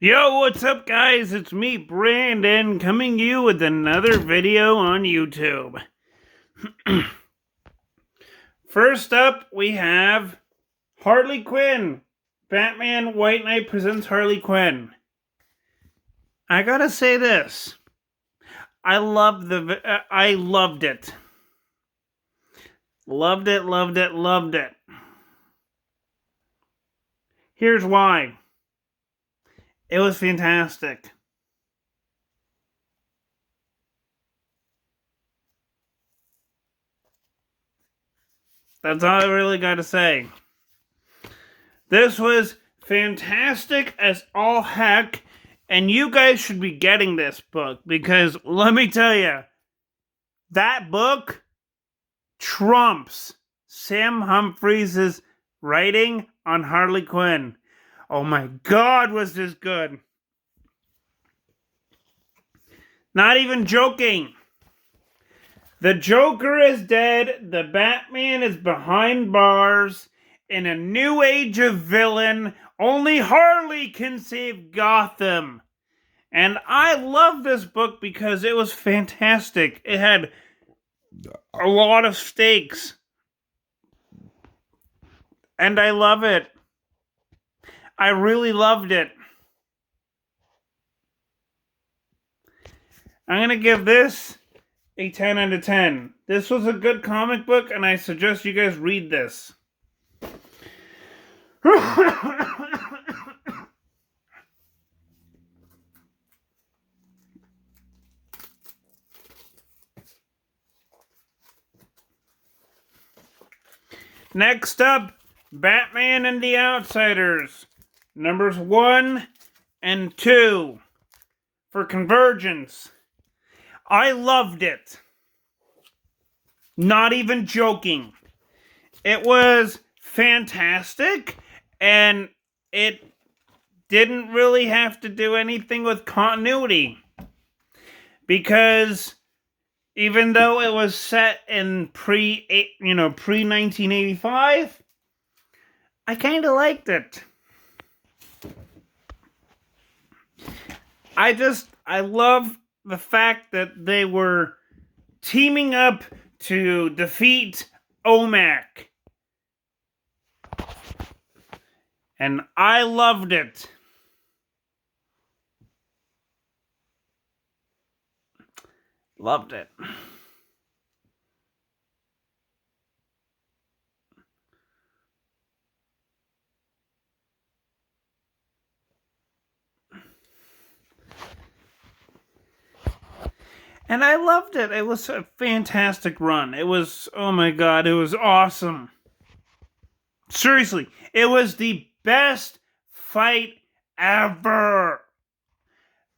Yo, what's up, guys? It's me, Brandon, coming to you with another video on YouTube. First up, we have Harley Quinn. Batman White Knight presents Harley Quinn. I gotta say this. I loved it. Loved it, loved it, loved it. Here's why. It was fantastic. That's all I really gotta say. This was fantastic as all heck, and you guys should be getting this book because let me tell you, that book trumps Sam Humphries' writing on Harley Quinn. Oh my God, was this good? Not even joking. The Joker is dead. The Batman is behind bars. In a new age of villain, only Harley can save Gotham. And I love this book because it was fantastic. It had a lot of stakes. And I love it. I really loved it. I'm going to give this a 10 out of 10. This was a good comic book, and I suggest you guys read this. Next up, Batman and the Outsiders, numbers 1 and 2 for Convergence. I loved it. Not even joking. It was fantastic, and it didn't really have to do anything with continuity. Because even though it was set in pre-1985, I kind of liked it. I love the fact that they were teaming up to defeat OMAC. And I loved it. Loved it. And I loved it. It was a fantastic run. It was, oh my God, it was awesome. Seriously, it was the best fight ever.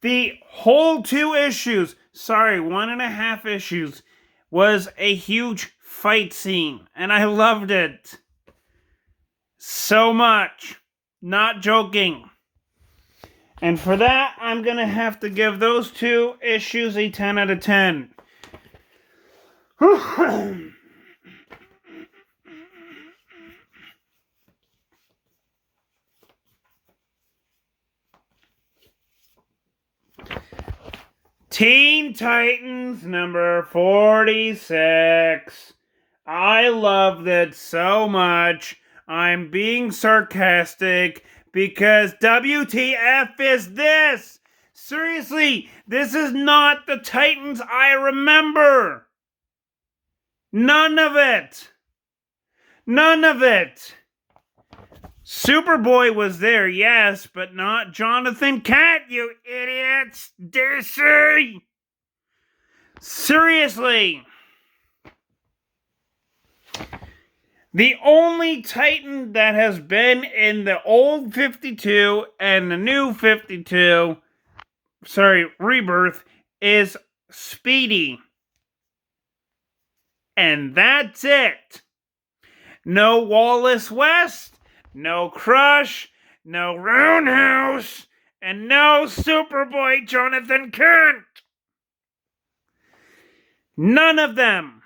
The whole 2 issues, 1.5 issues, was a huge fight scene. And I loved it. So much. Not joking. And for that, I'm going to have to give those 2 issues a 10 out of 10. Teen Titans number 46. I loved it so much. I'm being sarcastic because WTF is this? Seriously, this is not the Titans I remember. None of it. None of it. Superboy was there, yes, but not Jonathan Kent, you idiots! DC! Seriously! The only Titan that has been in the old 52 and the new 52, Rebirth, is Speedy. And that's it. No Wallace West, no Crush, no Roundhouse, and no Superboy Jonathan Kent. None of them.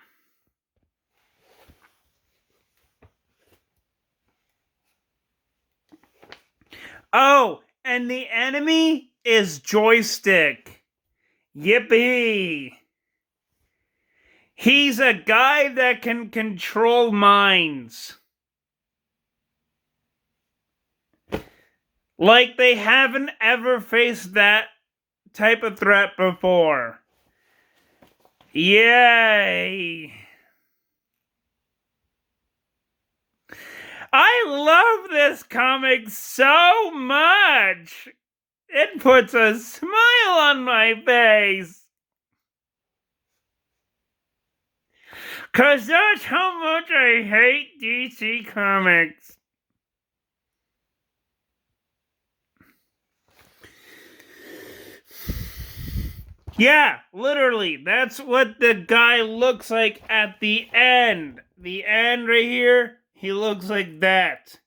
Oh, And the enemy is Joystick. Yippee! He's a guy that can control minds. Like they haven't ever faced that type of threat before. Yay! I love this comic so much. It puts a smile on my face. 'Cause that's how much I hate DC Comics. Yeah, literally, that's what the guy looks like at the end. The end right here, he looks like that.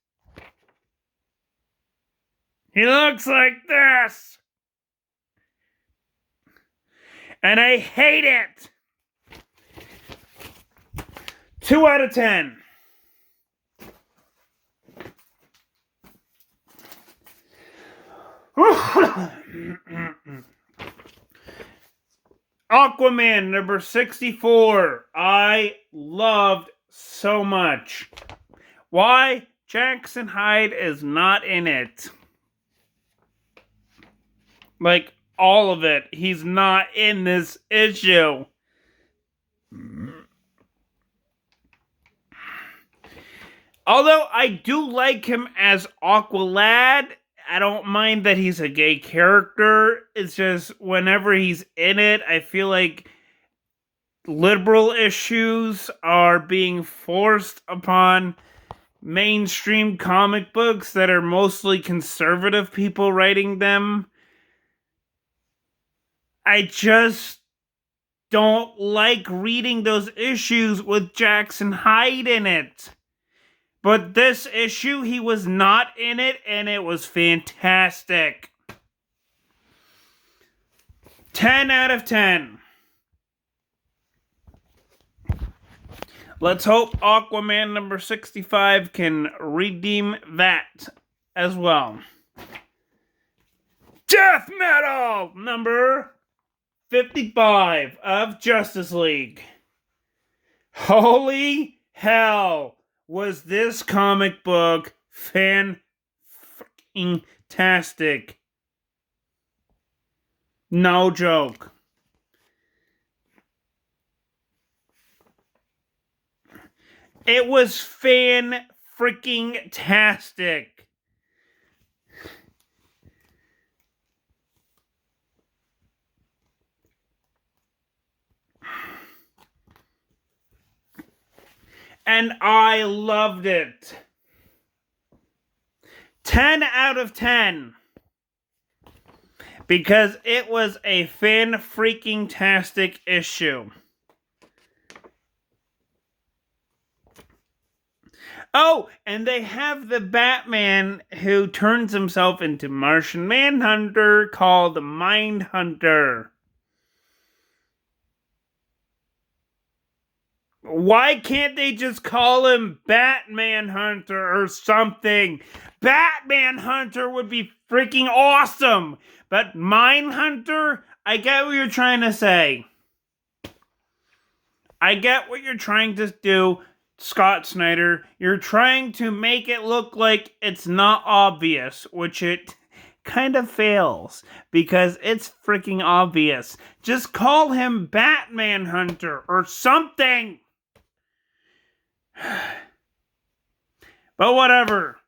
He looks like this. And I hate it. 2 out of 10. Aquaman number 64. I loved so much. Why? Jackson Hyde is not in it. Like, all of it. He's not in this issue. Although I do like him as Aqualad, I don't mind that he's a gay character. It's just whenever he's in it, I feel like liberal issues are being forced upon mainstream comic books that are mostly conservative people writing them. I just don't like reading those issues with Jackson Hyde in it. But this issue, he was not in it, and it was fantastic. 10 out of 10. Let's hope Aquaman number 65 can redeem that as well. Death Metal number 55 of Justice League. Holy hell, was this comic book fan-fucking-tastic. No joke. It was fan-freaking-tastic. And I loved it. 10 out of 10. Because it was a fan-freaking-tastic issue. Oh, and they have the Batman who turns himself into Martian Manhunter called Mindhunter. Why can't they just call him Batman Hunter or something? Batman Hunter would be freaking awesome. But Mindhunter, I get what you're trying to say. I get what you're trying to do, Scott Snyder. You're trying to make it look like it's not obvious, which it kind of fails because it's freaking obvious. Just call him Batman Hunter or something. But whatever.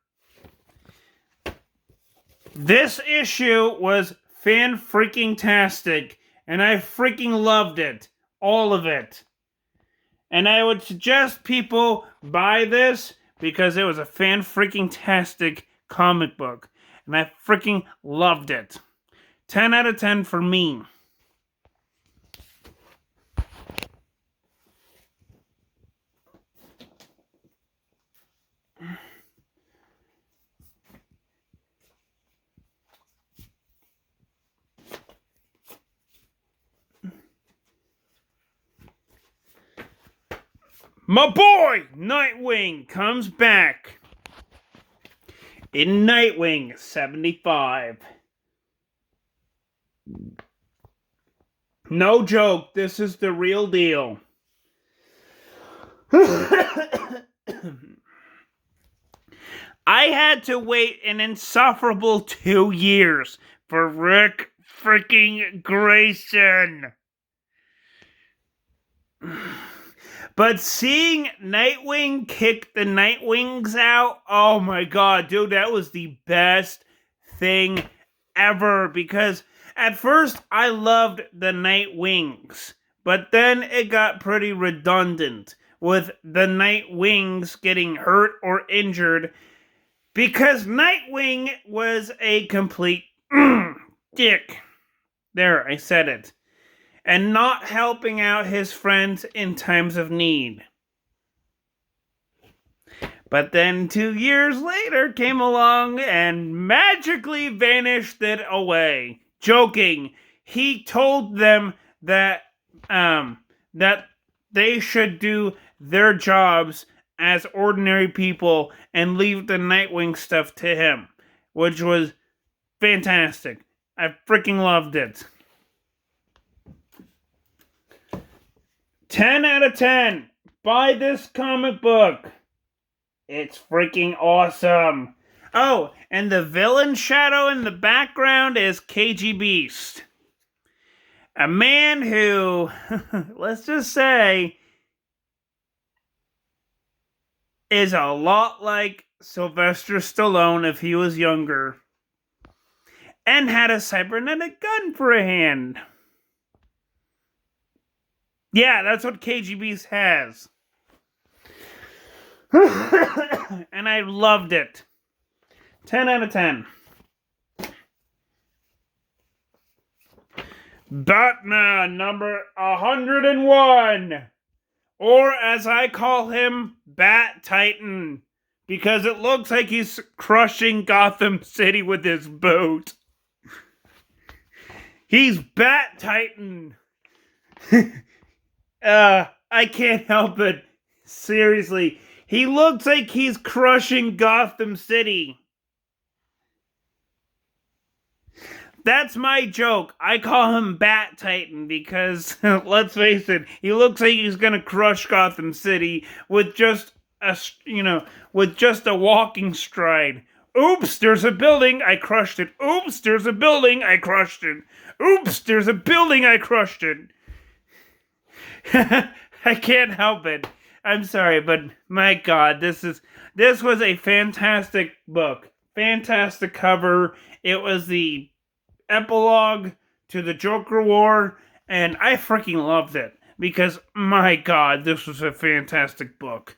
This issue was fan-freaking-tastic, and I freaking loved it. All of it. And I would suggest people buy this because it was a fan-freaking-tastic comic book. And I freaking loved it. 10 out of 10 for me. My boy, Nightwing, comes back. in Nightwing 75. No joke, this is the real deal. I had to wait an insufferable 2 years for Rick freaking Grayson. But seeing Nightwing kick the Nightwings out, oh my god, dude, that was the best thing ever. Because at first I loved the Nightwings, but then it got pretty redundant with the Nightwings getting hurt or injured. Because Nightwing was a complete dick. There, I said it. And not helping out his friends in times of need. But then 2 years later came along and magically vanished it away. Joking. He told them that that they should do their jobs as ordinary people and leave the Nightwing stuff to him, which was fantastic. I freaking loved it. 10 out of 10. Buy this comic book. It's freaking awesome. Oh, and the villain shadow in the background is KG Beast. A man who, let's just say, is a lot like Sylvester Stallone if he was younger. And had a cybernetic gun for a hand. Yeah, that's what KG Beast has. And I loved it. 10 out of 10. Batman number 101. Or as I call him, Bat Titan. Because it looks like he's crushing Gotham City with his boat. He's Bat Titan. I can't help it. Seriously. He looks like he's crushing Gotham City. That's my joke. I call him Bat Titan because, let's face it, he looks like he's gonna crush Gotham City with just a walking stride. Oops, there's a building, I crushed it. Oops, there's a building, I crushed it. Oops, there's a building, I crushed it. I can't help it. I'm sorry, but my god, this was a fantastic book. Fantastic cover. It was the epilogue to the Joker War, and I freaking loved it. Because, my god, this was a fantastic book.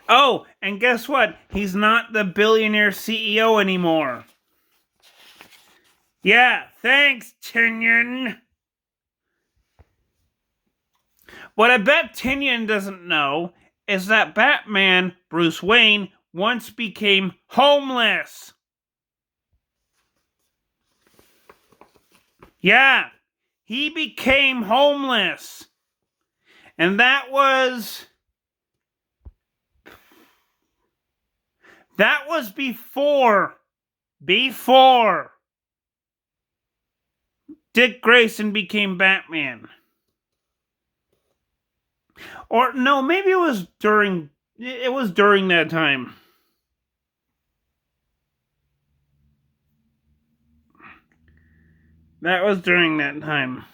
Oh, and guess what? He's not the billionaire CEO anymore. Yeah, thanks, Tynion. What I bet Tynion doesn't know is that Batman, Bruce Wayne, once became homeless. Yeah, he became homeless. And that was before Dick Grayson became Batman. Or no, maybe it was during that time. That was during that time.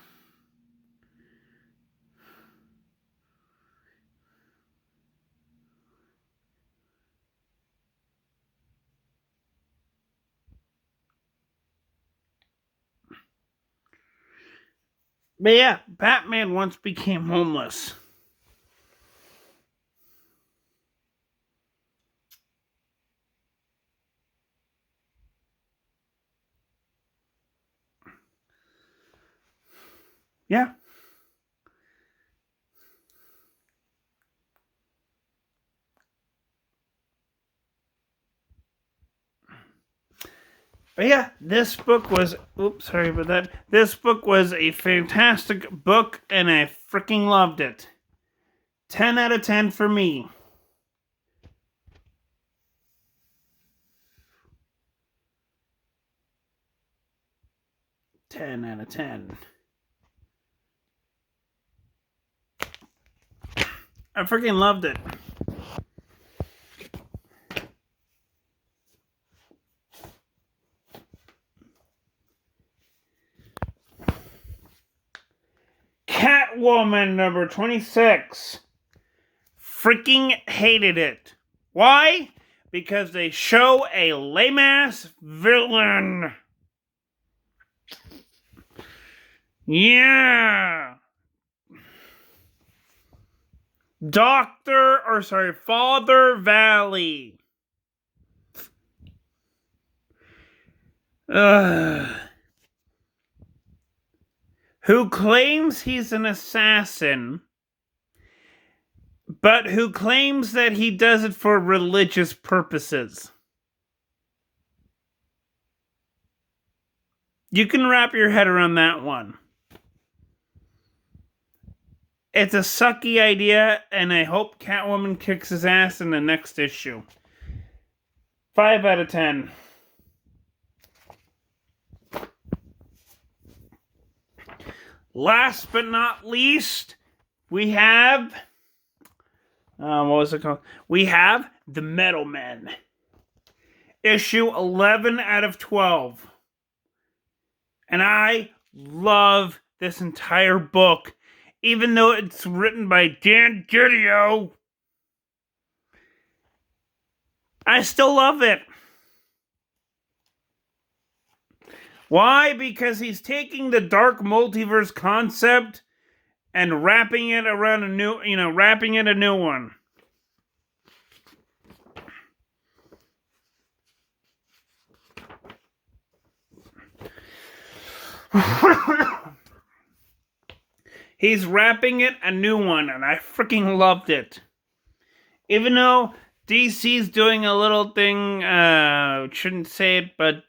But yeah, Batman once became homeless. Yeah. But yeah, this book was, sorry about that. This book was a fantastic book, and I freaking loved it. 10 out of 10 for me. 10 out of 10. I freaking loved it. Catwoman number 26. Freaking hated it. Why? Because they show a lame-ass villain. Yeah. Father Valley. Who claims he's an assassin, but who claims that he does it for religious purposes. You can wrap your head around that one. It's a sucky idea, and I hope Catwoman kicks his ass in the next issue. 5 out of 10. Last but not least, we have... what was it called? We have The Metal Men. Issue 11 out of 12. And I love this entire book. Even though it's written by Dan Didio, I still love it. Why? Because he's taking the dark multiverse concept and wrapping it around a new one. He's wrapping it a new one, and I freaking loved it. Even though DC's doing a little thing, shouldn't say it, but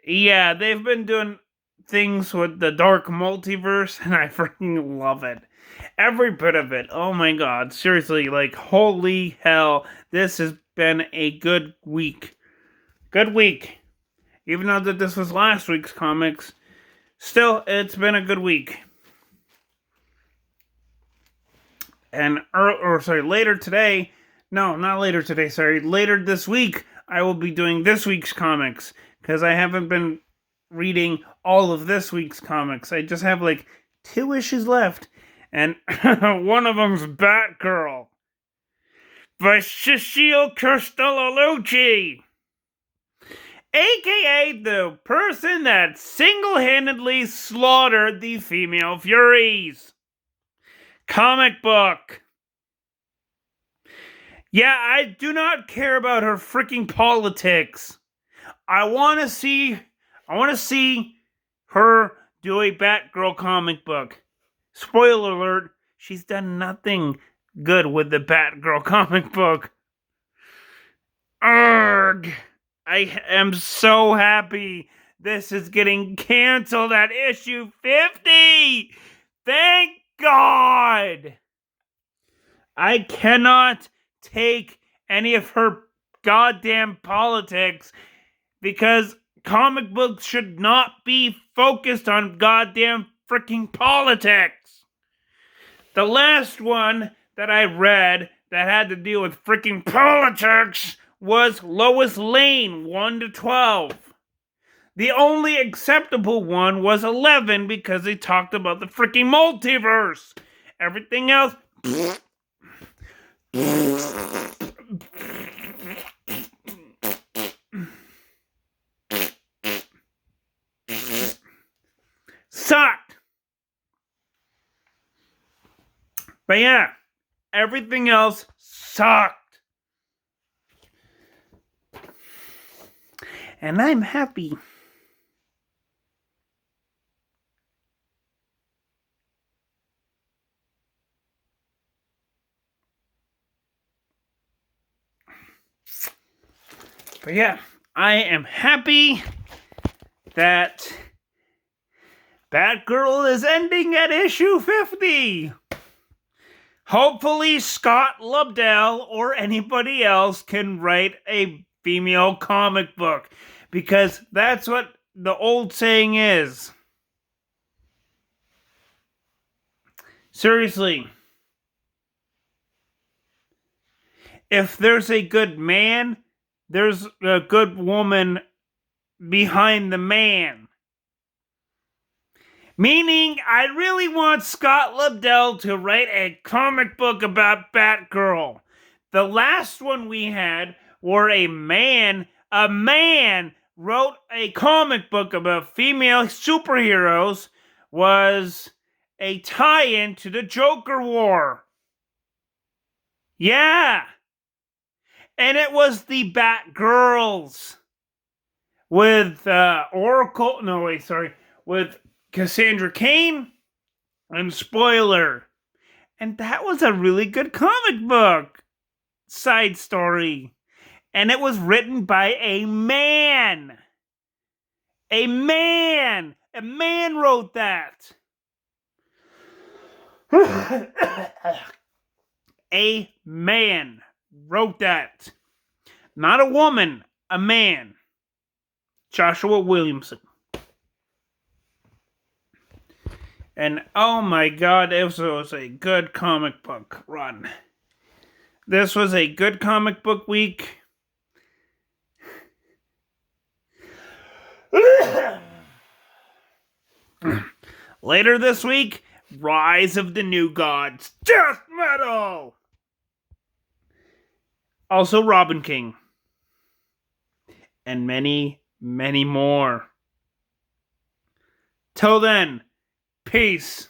yeah, they've been doing things with the dark multiverse, and I freaking love it. Every bit of it. Oh my god, seriously, like, holy hell, this has been a good week. Good week. Even though that this was last week's comics, still, it's been a good week. And, later today, no, not later today, sorry, later this week, I will be doing this week's comics, because I haven't been reading all of this week's comics. I just have, like, 2 issues left, and one of them's Batgirl, by Cecile Castellucci, a.k.a. the person that single-handedly slaughtered the female Furies. Comic book. Yeah, I do not care about her freaking politics. I want to see her do a Batgirl comic book. Spoiler alert, she's done nothing good with the Batgirl comic book. Urgh. I am so happy this is getting canceled at issue 50. Thank God. I cannot take any of her goddamn politics, because comic books should not be focused on goddamn freaking politics. The last one that I read that had to deal with freaking politics was Lois Lane 1 to 12. The only acceptable one was 11 because they talked about the freaking multiverse. Everything else... sucked. But yeah, everything else sucked. And I'm happy. But yeah, I am happy that Batgirl is ending at issue 50. Hopefully Scott Lobdell or anybody else can write a female comic book, because that's what the old saying is, seriously, if there's a good man, there's a good woman behind the man. Meaning, I really want Scott Lobdell to write a comic book about Batgirl. The last one we had, where a man wrote a comic book about female superheroes, was a tie-in to the Joker War. Yeah. And it was the Batgirls. With with Cassandra Cain and Spoiler. And that was a really good comic book side story. And it was written by a man. A man! A man wrote that. A man wrote that. Not a woman, a man. Joshua Williamson. And oh my god, this was a good comic book run. This was a good comic book week. Later this week, Rise of the New Gods, Death Metal! Also Robin King. And many, many more. Till then, peace.